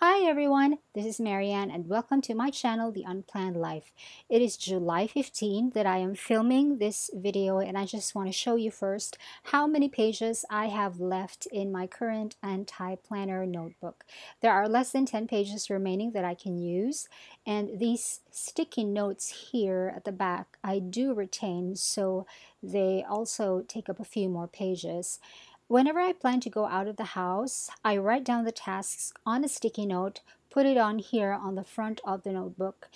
Hi everyone, this is Marianne and welcome to my channel, The Unplanned Life. It is July 15 that I am filming this video and I just want to show you first how many pages I have left in my current anti-planner notebook. There are less than 10 pages remaining that I can use, and these sticky notes here at the back I do retain, so they also take up a few more pages. Whenever I plan to go out of the house, I write down the tasks on a sticky note, put it on here on the front of the notebook,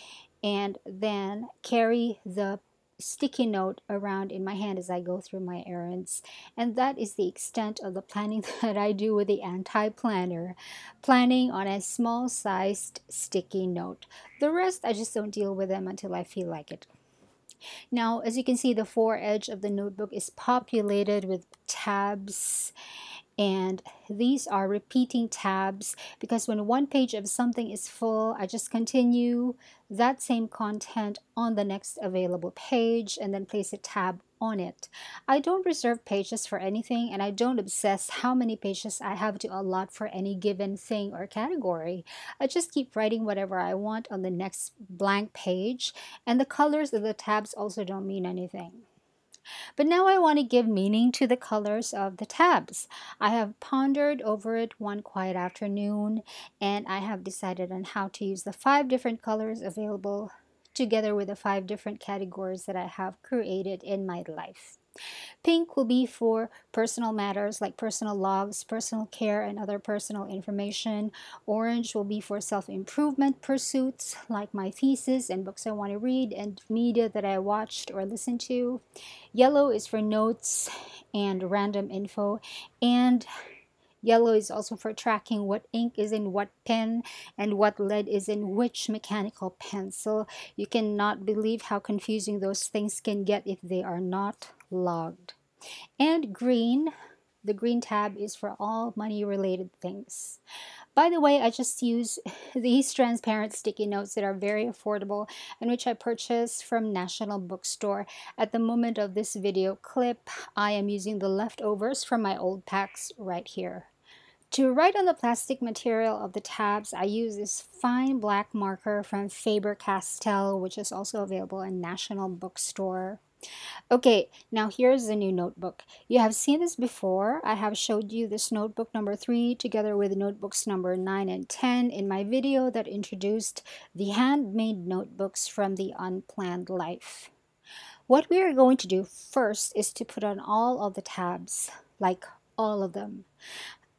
and then carry the sticky note around in my hand as I go through my errands. And that is the extent of the planning that I do with the anti-planner, planning on a small sized sticky note. The rest, I just don't deal with them until I feel like it. Now, as you can see, the foredge of the notebook is populated with tabs, and these are repeating tabs because when one page of something is full, I just continue that same content on the next available page and then place a tab on it. I don't reserve pages for anything, and I don't obsess how many pages I have to allot for any given thing or category. I just keep writing whatever I want on the next blank page, and the colors of the tabs also don't mean anything. But now I want to give meaning to the colors of the tabs. I have pondered over it one quiet afternoon, and I have decided on how to use the 5 different colors available together with the 5 different categories that I have created in my life. Pink will be for personal matters like personal logs, personal care, and other personal information. Orange will be for self-improvement pursuits like my thesis and books I want to read and media that I watched or listened to. Yellow is for notes and random info, and yellow is also for tracking what ink is in what pen and what lead is in which mechanical pencil. You cannot believe how confusing those things can get if they are not logged. And green, the green tab is for all money related things. By the way, I just use these transparent sticky notes that are very affordable and which I purchased from National Bookstore. At the moment of this video clip, I am using the leftovers from my old packs right here. To write on the plastic material of the tabs, I use this fine black marker from Faber-Castell, which is also available in National Bookstore. Okay, now here's the new notebook. You have seen this before. I have showed you this notebook number 3 together with notebooks number 9 and 10 in my video that introduced the handmade notebooks from the Unplanned Life. What we are going to do first is to put on all of the tabs, like all of them.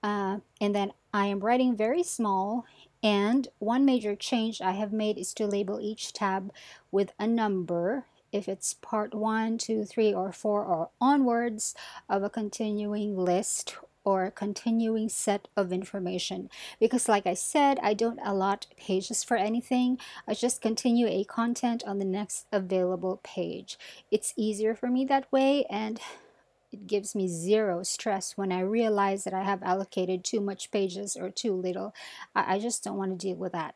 And then I am writing very small, and one major change I have made is to label each tab with a number if it's part 1, 2, 3, or 4 or onwards of a continuing list or a continuing set of information. Because like I said, I don't allot pages for anything. I just continue a content on the next available page. It's easier for me that way, and it gives me zero stress when I realize that I have allocated too much pages or too little. I just don't want to deal with that.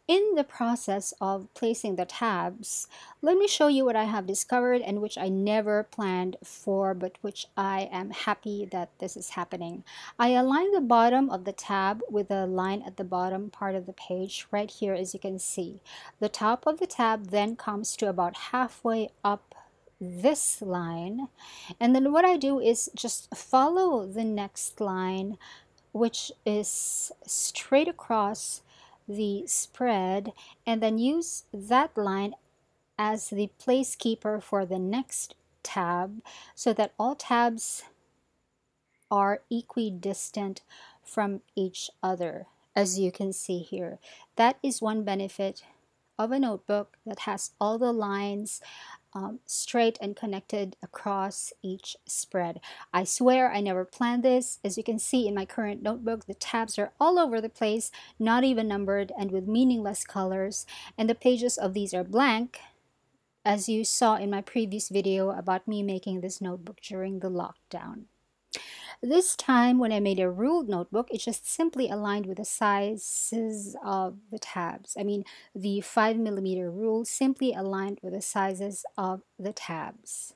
In the process of placing the tabs, let me show you what I have discovered and which I never planned for, but which I am happy that this is happening. I align the bottom of the tab with a line at the bottom part of the page right here, as you can see. The top of the tab then comes to about halfway up this line, and then what I do is just follow the next line, which is straight across the spread, and then use that line as the placekeeper for the next tab so that all tabs are equidistant from each other, as you can see here. That is one benefit of a notebook that has all the lines straight and connected across each spread. I swear I never planned this. As you can see in my current notebook, the tabs are all over the place, not even numbered, and with meaningless colors, and the pages of these are blank, as you saw in my previous video about me making this notebook during the lockdown. This time when I made a ruled notebook, it just simply aligned with the sizes of the tabs. I mean, the 5mm rule simply aligned with the sizes of the tabs.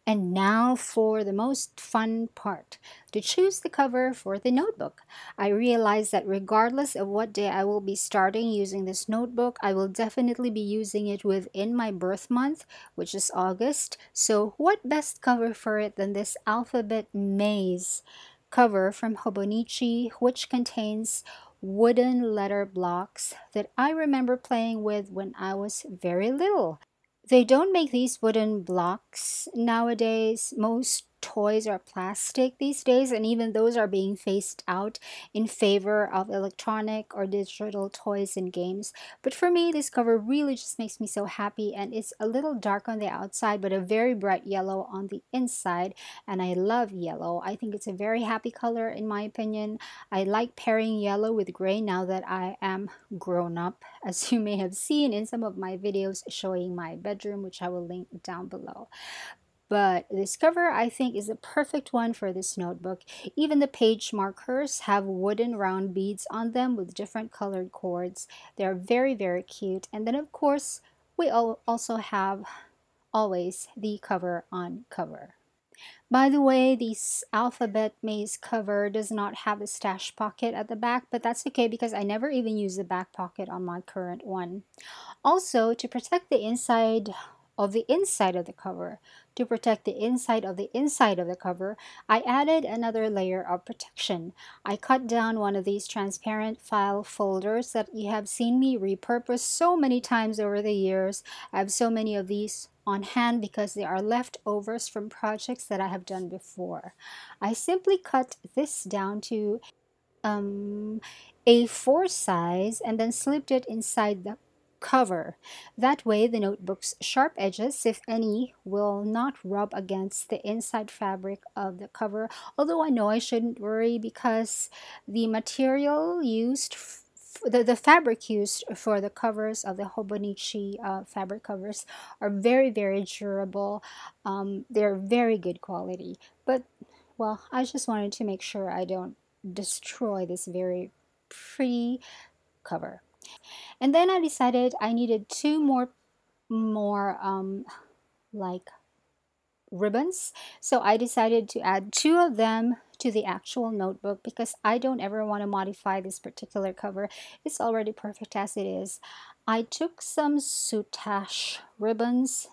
And now for the most fun part, to choose the cover for the notebook. I realized that regardless of what day I will be starting using this notebook, I will definitely be using it within my birth month, which is August. So what best cover for it than this alphabet maze cover from Hobonichi, which contains wooden letter blocks that I remember playing with when I was very little. They don't make these wooden blocks nowadays. Most toys are plastic these days, and even those are being phased out in favor of electronic or digital toys and games. But for me, this cover really just makes me so happy, and it's a little dark on the outside, but a very bright yellow on the inside. And I love yellow. I think it's a very happy color, in my opinion. I like pairing yellow with gray now that I am grown up, as you may have seen in some of my videos showing my bedroom, which I will link down below. But this cover, I think, is the perfect one for this notebook. Even the page markers have wooden round beads on them with different colored cords. They're very, very cute. And then, of course, we also have always the cover on cover. By the way, this alphabet maze cover does not have a stash pocket at the back, but that's okay because I never even use the back pocket on my current one. Also, to protect the inside of the cover, to protect the inside of the cover, I added another layer of protection. I cut down one of these transparent file folders that you have seen me repurpose so many times over the years. I have so many of these on hand because they are leftovers from projects that I have done before. I simply cut this down to um, A4 size and then slipped it inside the cover. That way the notebook's sharp edges, if any, will not rub against the inside fabric of the cover. Although I know I shouldn't worry because the material used the fabric used for the covers of the Hobonichi fabric covers are very, very durable. They're very good quality. But, well, I just wanted to make sure I don't destroy this very pretty cover. And then I decided I needed two more like ribbons. So I decided to add two of them to the actual notebook because I don't ever want to modify this particular cover. It's already perfect as it is. I took some soutache ribbons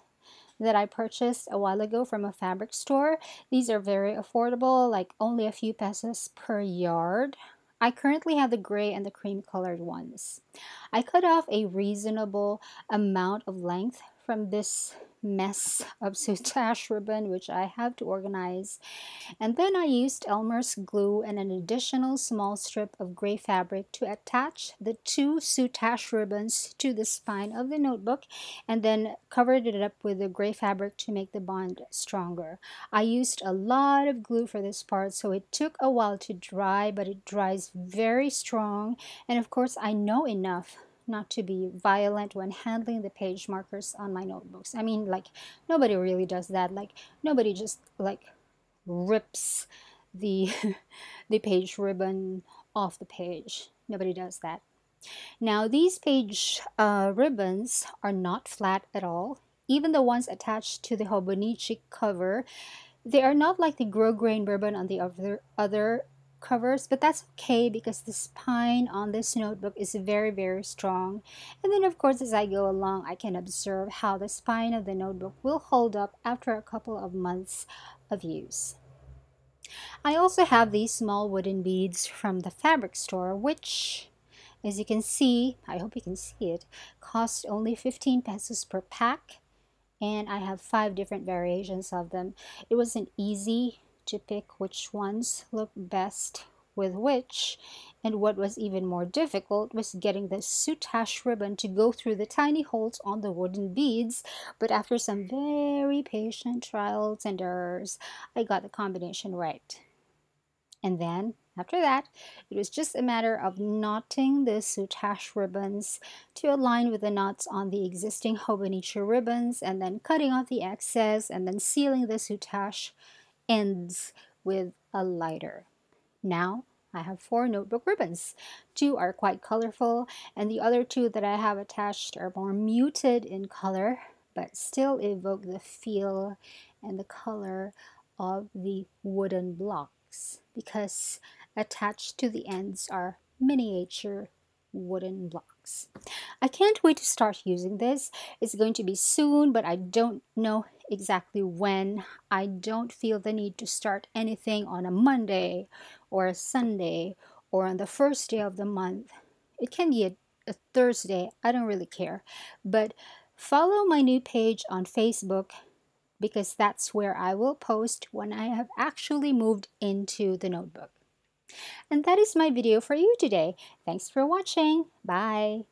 that I purchased a while ago from a fabric store. These are very affordable, like only a few pesos per yard. I currently have the gray and the cream colored ones. I cut off a reasonable amount of length from this mess of soutache ribbon, which I have to organize, and then I used Elmer's glue and an additional small strip of gray fabric to attach the two soutache ribbons to the spine of the notebook, and then covered it up with the gray fabric to make the bond stronger. I used a lot of glue for this part, so it took a while to dry, but it dries very strong. And of course, I know enough not to be violent when handling the page markers on my notebooks. I mean, like, nobody really does that. Like, nobody just like rips the the page ribbon off the page. Nobody does that. Now these page ribbons are not flat at all. Even the ones attached to the Hobonichi cover, they are not like the grosgrain ribbon on the other covers, but that's okay because the spine on this notebook is very, very strong. And then of course, as I go along, I can observe how the spine of the notebook will hold up after a couple of months of use. I also have these small wooden beads from the fabric store, which, as you can see, I hope you can see it, cost only 15 pesos per pack, and I have 5 different variations of them. It wasn't easy to pick which ones look best with which, and what was even more difficult was getting the soutache ribbon to go through the tiny holes on the wooden beads. But after some very patient trials and errors, I got the combination right. And then, after that, it was just a matter of knotting the soutache ribbons to align with the knots on the existing Hobonichi ribbons, and then cutting off the excess, and then sealing the soutache ends with a lighter. Now, I have 4 notebook ribbons. 2 are quite colorful, and the other 2 that I have attached are more muted in color, but still evoke the feel and the color of the wooden blocks, because attached to the ends are miniature wooden blocks. I can't wait to start using this. It's going to be soon, but I don't know exactly when. I don't feel the need to start anything on a Monday or a Sunday or on the first day of the month. It can be a Thursday. I don't really care. But follow my new page on Facebook, because that's where I will post when I have actually moved into the notebook. And that is my video for you today. Thanks for watching. Bye.